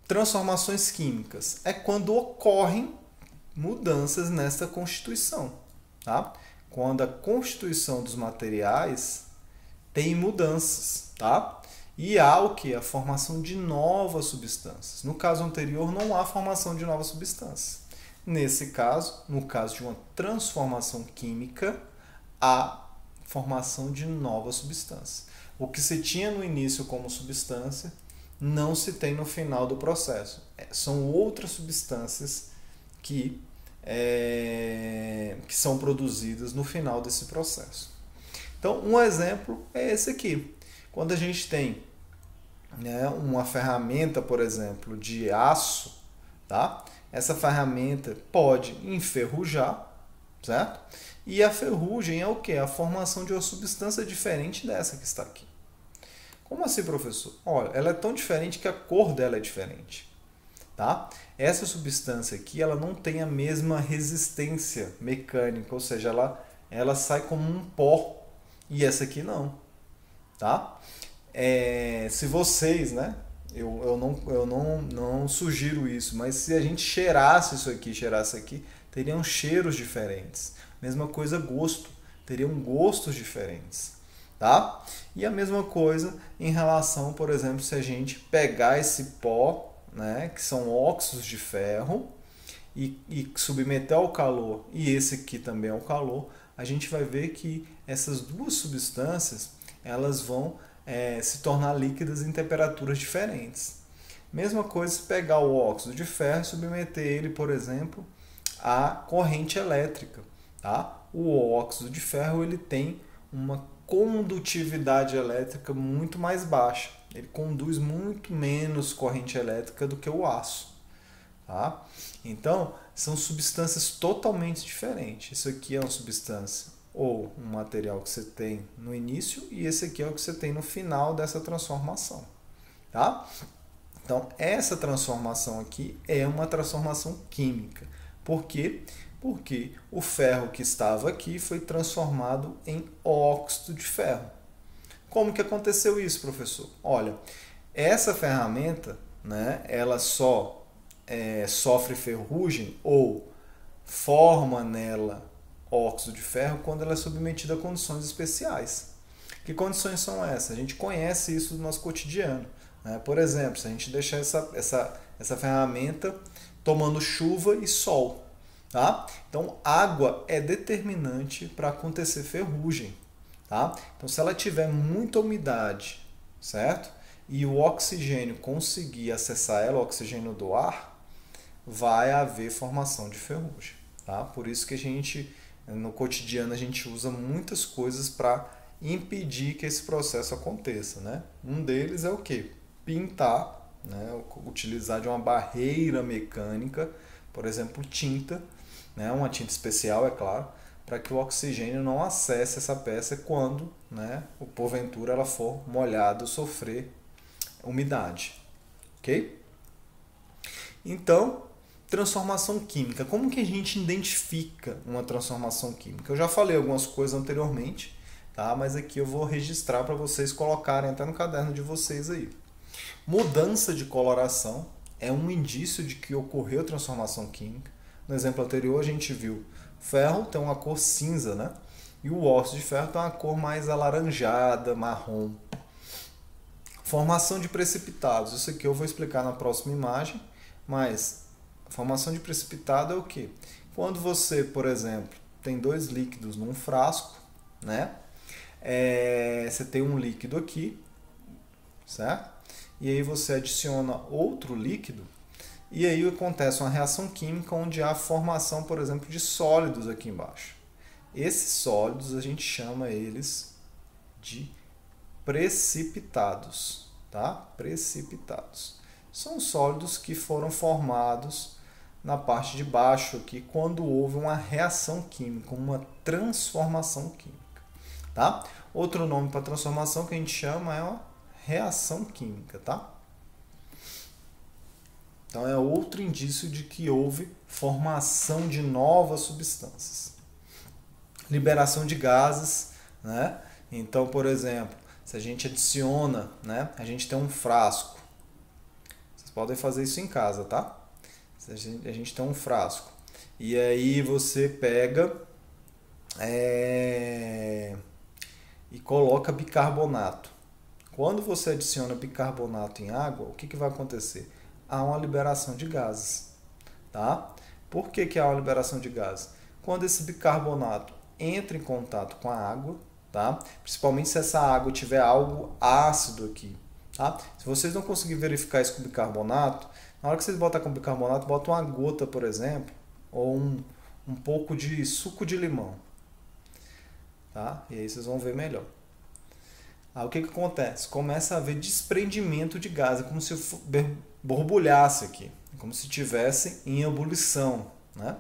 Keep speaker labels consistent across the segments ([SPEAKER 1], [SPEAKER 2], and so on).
[SPEAKER 1] transformações químicas é quando ocorrem mudanças nessa constituição, tá? Quando a constituição dos materiais tem mudanças, tá? E há o que? A formação de novas substâncias. No caso anterior, não há formação de novas substâncias. Nesse caso, no caso de uma transformação química, há formação de novas substâncias. O que se tinha no início como substância, não se tem no final do processo. São outras substâncias que são produzidas no final desse processo. Então, um exemplo é esse aqui. Quando a gente tem, né, uma ferramenta, por exemplo, de aço, tá? Essa ferramenta pode enferrujar, certo? E a ferrugem é o quê? A formação de uma substância diferente dessa que está aqui. Como assim, professor? Olha, ela é tão diferente que a cor dela é diferente. Tá? Essa substância aqui ela não tem a mesma resistência mecânica, ou seja, ela sai como um pó e essa aqui não. Tá? Se vocês, né? Eu não sugiro isso, mas se a gente cheirasse isso aqui, cheirasse aqui, teriam cheiros diferentes. Mesma coisa gosto, teriam gostos diferentes. Tá? E a mesma coisa em relação, por exemplo, se a gente pegar esse pó, né, que são óxidos de ferro, e submeter ao calor, e esse aqui também ao calor, a gente vai ver que essas duas substâncias elas vão se tornar líquidas em temperaturas diferentes. Mesma coisa se pegar o óxido de ferro e submeter ele, por exemplo, à corrente elétrica. Tá? O óxido de ferro ele tem uma condutividade elétrica muito mais baixa. Ele conduz muito menos corrente elétrica do que o aço. Tá? Então, são substâncias totalmente diferentes. Isso aqui é uma substância ou um material que você tem no início e esse aqui é o que você tem no final dessa transformação. Tá? Então, essa transformação aqui é uma transformação química. Por quê? Porque o ferro que estava aqui foi transformado em óxido de ferro. Como que aconteceu isso, professor? Olha, essa ferramenta, né, ela só sofre ferrugem ou forma nela óxido de ferro quando ela é submetida a condições especiais. Que condições são essas? A gente conhece isso do nosso cotidiano. Né? Por exemplo, se a gente deixar essa ferramenta tomando chuva e sol. Tá? Então, água é determinante para acontecer ferrugem. Tá? Então, se ela tiver muita umidade, certo? E o oxigênio conseguir acessar ela, o oxigênio do ar, vai haver formação de ferrugem. Tá? Por isso que a gente, no cotidiano, a gente usa muitas coisas para impedir que esse processo aconteça. Né? Um deles é o quê? Pintar, né? Utilizar de uma barreira mecânica, por exemplo, tinta, né? Uma tinta especial, é claro, para que o oxigênio não acesse essa peça quando, né, porventura ela for molhada ou sofrer umidade. Ok? Então, transformação química. Como que a gente identifica uma transformação química? Eu já falei algumas coisas anteriormente, tá? Mas aqui eu vou registrar para vocês colocarem até no caderno de vocês aí. Mudança de coloração é um indício de que ocorreu transformação química. No exemplo anterior a gente viu ferro tem uma cor cinza, né? E o óxido de ferro tem uma cor mais alaranjada, marrom. Formação de precipitados. Isso aqui eu vou explicar na próxima imagem, mas a formação de precipitado é o quê? Quando você, por exemplo, tem dois líquidos num frasco, né? Você tem um líquido aqui, certo? E aí você adiciona outro líquido e aí acontece uma reação química onde há a formação, por exemplo, de sólidos aqui embaixo. Esses sólidos a gente chama eles de precipitados, tá? Precipitados. São sólidos que foram formados na parte de baixo aqui quando houve uma reação química, uma transformação química, tá? Outro nome para transformação que a gente chama é uma reação química, tá? Então é outro indício de que houve formação de novas substâncias. Liberação de gases, né? Então, por exemplo, se a gente adiciona, né? A gente tem um frasco. Vocês podem fazer isso em casa, tá? A gente tem um frasco. E aí você pega e coloca bicarbonato. Quando você adiciona bicarbonato em água, o que vai acontecer? Há uma liberação de gases. Tá? Por que há uma liberação de gases? Quando esse bicarbonato entra em contato com a água, tá? Principalmente se essa água tiver algo ácido aqui. Tá? Se vocês não conseguirem verificar isso com bicarbonato, na hora que vocês botam com bicarbonato, bota uma gota, por exemplo, ou um pouco de suco de limão. Tá? E aí vocês vão ver melhor. Aí o que acontece? Começa a haver desprendimento de gás, é como se borbulhasse aqui, como se estivesse em ebulição, né?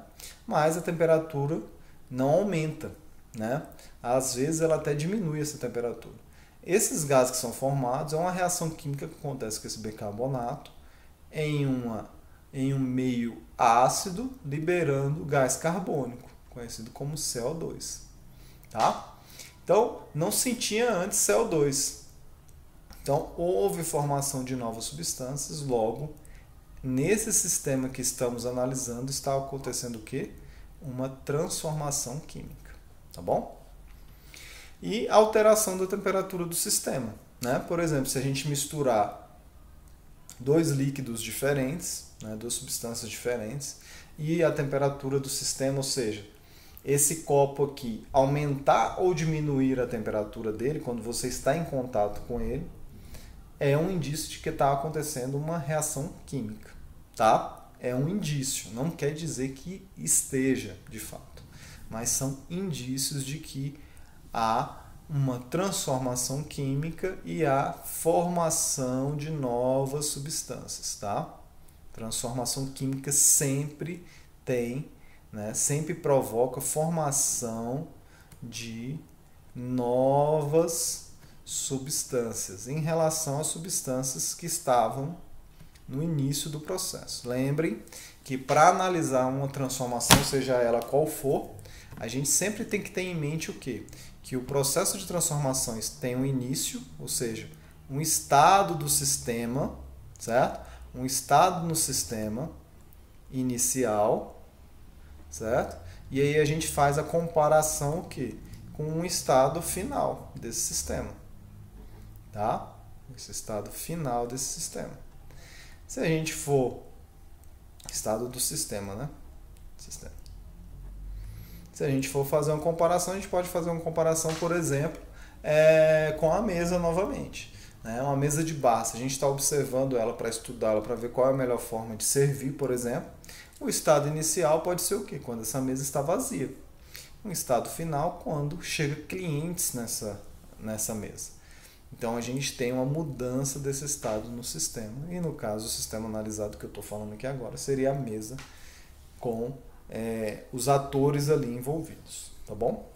[SPEAKER 1] Mas a temperatura não aumenta, né? Às vezes ela até diminui essa temperatura. Esses gases que são formados é uma reação química que acontece com esse bicarbonato em um meio ácido, liberando gás carbônico, conhecido como CO2. Tá? Então, não se tinha antes CO2. Então, houve formação de novas substâncias, logo, nesse sistema que estamos analisando, está acontecendo o quê? Uma transformação química. Tá bom? E alteração da temperatura do sistema. Né? Por exemplo, se a gente misturar dois líquidos diferentes, né, duas substâncias diferentes, e a temperatura do sistema, ou seja, esse copo aqui aumentar ou diminuir a temperatura dele quando você está em contato com ele, é um indício de que está acontecendo uma reação química. Tá? É um indício, não quer dizer que esteja de fato, mas são indícios de que há uma transformação química e a formação de novas substâncias. Tá? Transformação química sempre tem, né, sempre provoca formação de novas substâncias em relação às substâncias que estavam no início do processo. Lembrem que para analisar uma transformação, seja ela qual for, a gente sempre tem que ter em mente o quê? Que o processo de transformações tem um início, ou seja, um estado do sistema, certo? Um estado no sistema inicial, certo? E aí a gente faz a comparação o quê? Com um estado final desse sistema, tá? Esse estado final desse sistema. Se a gente for estado do sistema, né? Sistema. Se a gente for fazer uma comparação, a gente pode fazer uma comparação, por exemplo, com a mesa novamente. Né? Uma mesa de bar, se a gente está observando ela para estudá-la, para ver qual é a melhor forma de servir, por exemplo, o estado inicial pode ser o quê? Quando essa mesa está vazia. Um estado final, quando chega clientes nessa mesa. Então a gente tem uma mudança desse estado no sistema. E no caso, o sistema analisado que eu estou falando aqui agora seria a mesa com os atores ali envolvidos, tá bom?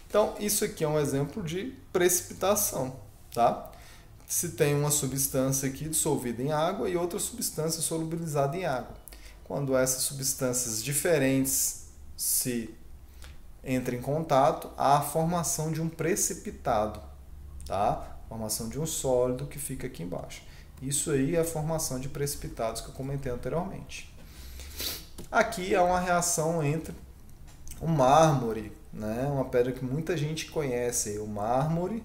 [SPEAKER 1] Então, isso aqui é um exemplo de precipitação, tá? Se tem uma substância aqui dissolvida em água e outra substância solubilizada em água. Quando essas substâncias diferentes se entram em contato, há a formação de um precipitado, tá? Formação de um sólido que fica aqui embaixo. Isso aí é a formação de precipitados que eu comentei anteriormente. Aqui há uma reação entre o mármore, né? Uma pedra que muita gente conhece, o mármore,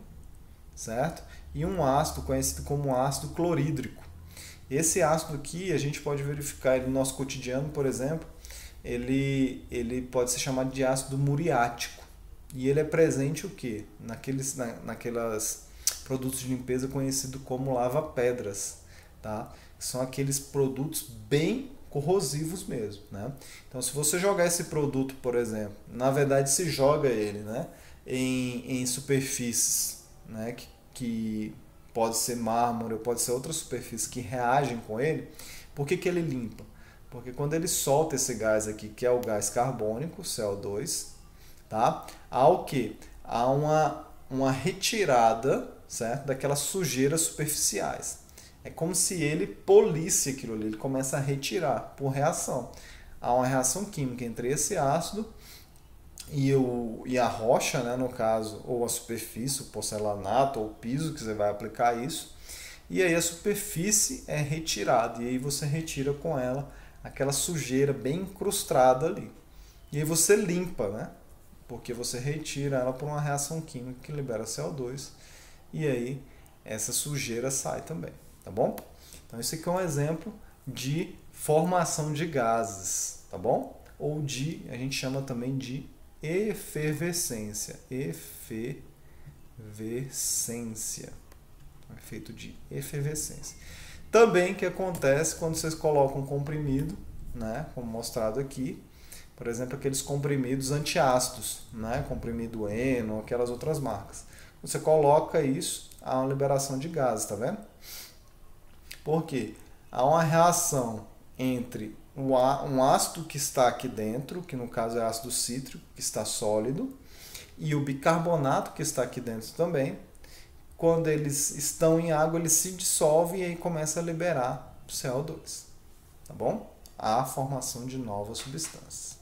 [SPEAKER 1] certo? E um ácido conhecido como ácido clorídrico. Esse ácido aqui, a gente pode verificar ele no nosso cotidiano, por exemplo, ele pode ser chamado de ácido muriático. E ele é presente o quê? Naqueles produtos de limpeza conhecidos como lava-pedras, tá? São aqueles produtos bem corrosivos mesmo, né? Então, se você jogar esse produto, por exemplo, na verdade se joga ele, né, em superfícies, né, que pode ser mármore ou pode ser outra superfície que reagem com ele, por que ele limpa? Porque quando ele solta esse gás aqui, que é o gás carbônico, CO2, tá? Há o quê? Há uma retirada, certo, daquelas sujeiras superficiais. É como se ele polisse aquilo ali, ele começa a retirar por reação. Há uma reação química entre esse ácido e a rocha, né, no caso, ou a superfície, o porcelanato ou o piso que você vai aplicar isso, e aí a superfície é retirada, e aí você retira com ela aquela sujeira bem incrustada ali. E aí você limpa, né? Porque você retira ela por uma reação química que libera CO2, e aí essa sujeira sai também, tá bom? Então esse aqui é um exemplo de formação de gases, tá bom? Ou a gente chama também de efervescência. Efervescência. Efeito de efervescência. Também que acontece quando vocês colocam um comprimido, né, como mostrado aqui, por exemplo, aqueles comprimidos antiácidos, né, comprimido Eno, aquelas outras marcas. Você coloca isso, há uma liberação de gases, tá vendo? Por quê? Há uma reação entre um ácido que está aqui dentro, que no caso é ácido cítrico, que está sólido, e o bicarbonato que está aqui dentro também. Quando eles estão em água, eles se dissolvem e aí começa a liberar CO2. Tá bom? A formação de novas substâncias.